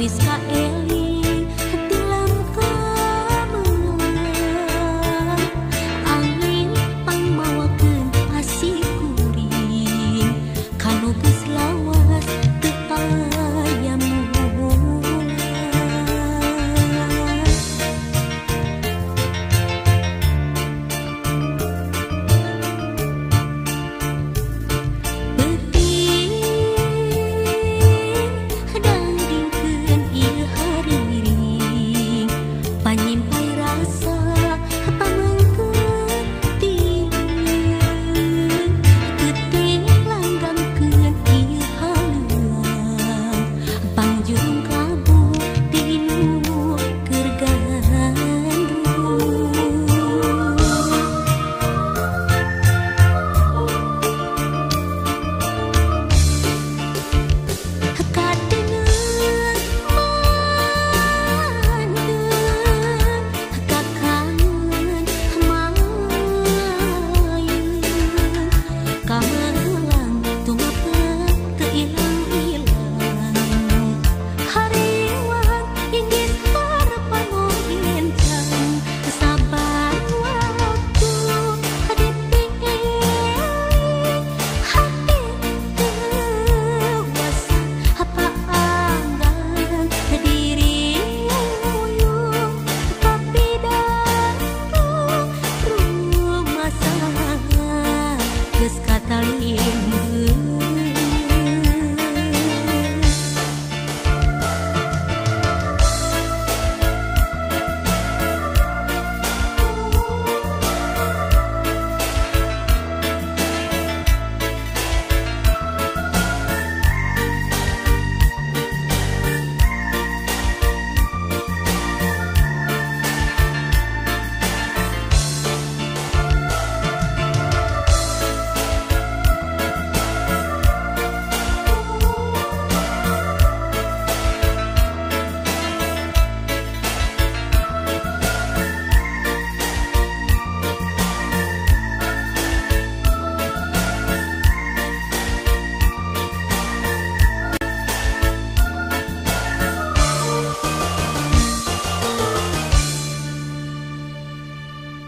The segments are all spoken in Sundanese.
Awis ka eling tilam kamelang angin pangmawakeun asih kuring kanu geus lawas teu aya mulang. Panyimpai rasa pamengkeun tieuing teuting langgangkeun ieu haluang pangjung kabu tinu keur gandrung. Kadengeun kamelang tumapeuh teu ilang-ilang hariwang inggis harapan encang sabar waktu dipingin hati dewasa paanggan diri uyung tapi datang rumah sangat geus katalimbeun.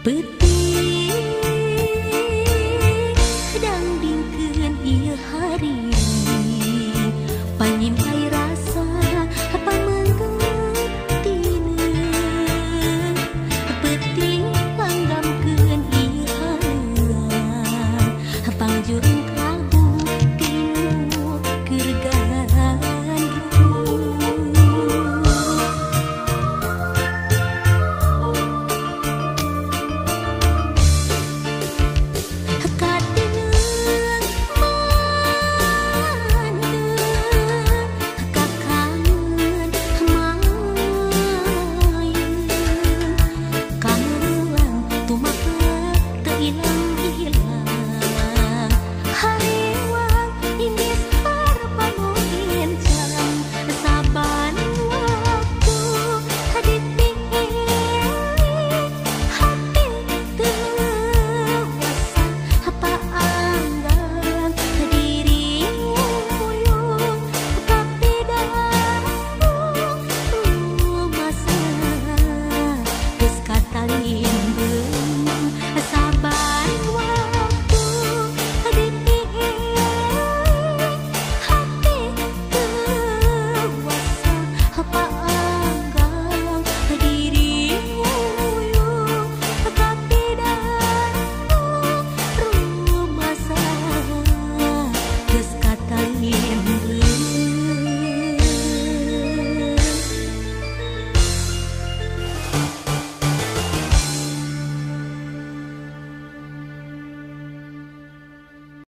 Peuting dangdingkeun ieu hariring panyimpai rasa pamengkeun tineung peuting langgamkeun ieu haluang pangjurung kabu tinu keur gandrung. Apa